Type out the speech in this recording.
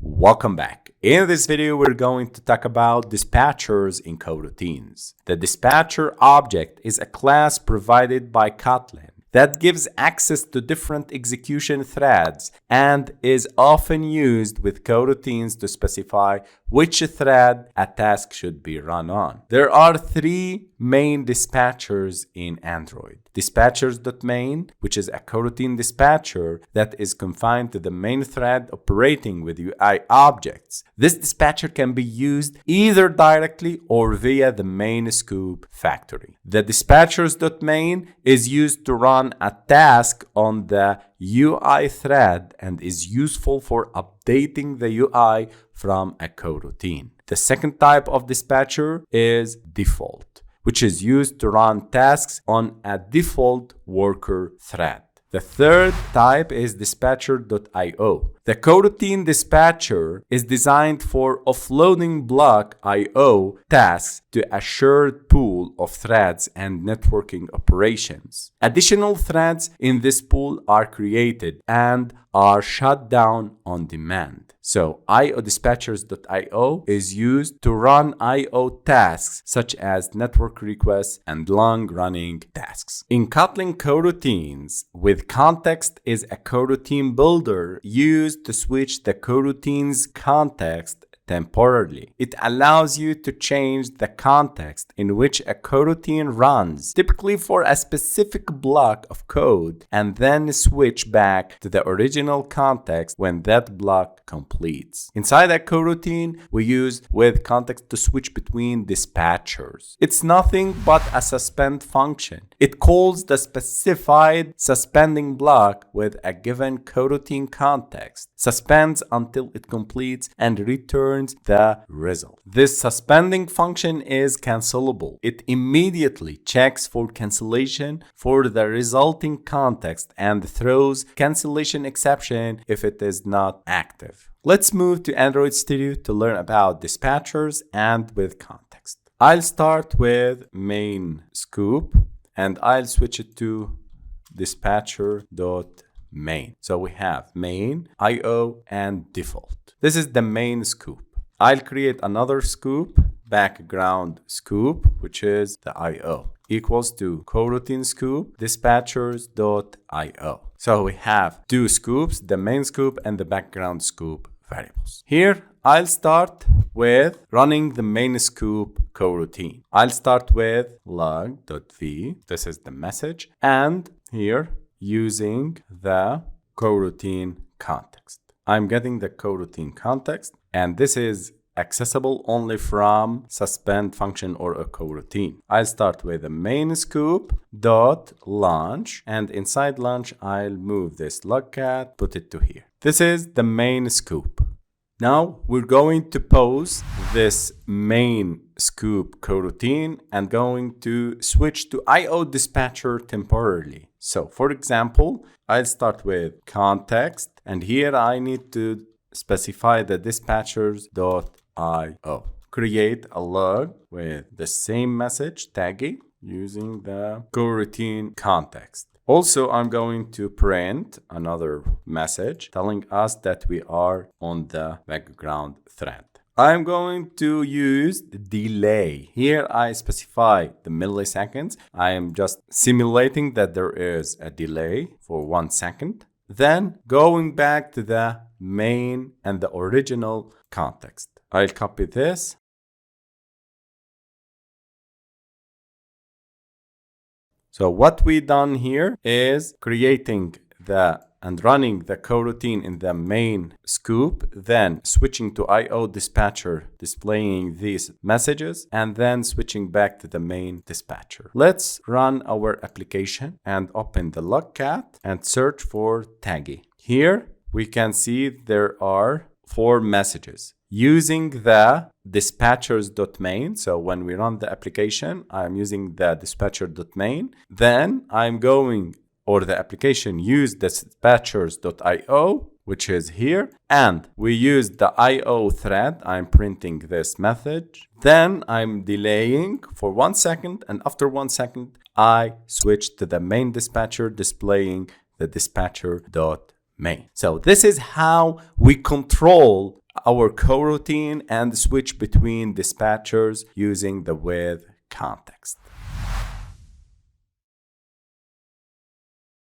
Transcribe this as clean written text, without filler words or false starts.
Welcome back. In this video, we're going to talk about dispatchers in coroutines. The dispatcher object is a class provided by Kotlin that gives access to different execution threads and is often used with coroutines to specify which thread a task should be run on. There are three main dispatchers in Android. Dispatchers.main, which is a coroutine dispatcher that is confined to the main thread operating with UI objects. This dispatcher can be used either directly or via the main scoop factory. The dispatchers.main is used to run a task on the UI thread and is useful for updating the UI from a coroutine. The second type of dispatcher is default, which is used to run tasks on a default worker thread. The third type is dispatcher.io. The coroutine dispatcher is designed for offloading block I/O tasks to a shared pool of threads and networking operations. Additional threads in this pool are created and are shut down on demand. So IO-dispatchers.io is used to run I/O tasks such as network requests and long-running tasks. In Kotlin coroutines, with context is a coroutine builder used to switch the coroutine's context temporarily. It allows you to change the context in which a coroutine runs, typically for a specific block of code, and then switch back to the original context when that block completes. Inside a coroutine, we use with context to switch between dispatchers. It's nothing but a suspend function. It calls the specified suspending block with a given coroutine context, suspends until it completes, and returns the result. This suspending function is cancelable. It immediately checks for cancellation for the resulting context and throws cancellation exception if it is not active. Let's move to Android Studio to learn about dispatchers and with context. I'll start with main scoop and I'll switch it to dispatcher.main. So we have main, IO, and default. This is the main scoop. I'll create another scoop, background scoop, which is the IO, equals to coroutine scoop, dispatchers.io. So we have two scoops, the main scoop and the background scoop variables. Here, I'll start with running the main scoop coroutine. I'll start with log.v, this is the message, and here using the coroutine context. I'm getting the coroutine context, and this is accessible only from suspend function or a coroutine. I'll start with the main scoop dot launch, and inside launch, I'll move this logcat, put it to here. This is the main scoop. Now we're going to pause this main scoop coroutine and going to switch to IO dispatcher temporarily. So for example, I'll start with context, and here I need to specify the dispatchers.io. Create a log with the same message tagging using the coroutine context. Also, I'm going to print another message telling us that we are on the background thread. I'm going to use delay. Here I specify the milliseconds. I am just simulating that there is a delay for 1 second. Then going back to the main and the original context. I'll copy this. So what we done here is creating and running the coroutine in the main scoop, then switching to IO dispatcher, displaying these messages, and then switching back to the main dispatcher. Let's run our application and open the logcat and search for taggy. Here we can see there are 4 messages. Using the dispatchers.main, so when we run the application, I'm using the dispatcher.main. Then I'm going, or the application use dispatchers.io, which is here, and we use the IO thread. I'm printing this message. Then I'm delaying for 1 second, and after 1 second, I switch to the main dispatcher, displaying the dispatcher.main. So this is how we control our coroutine and switch between dispatchers using the with context.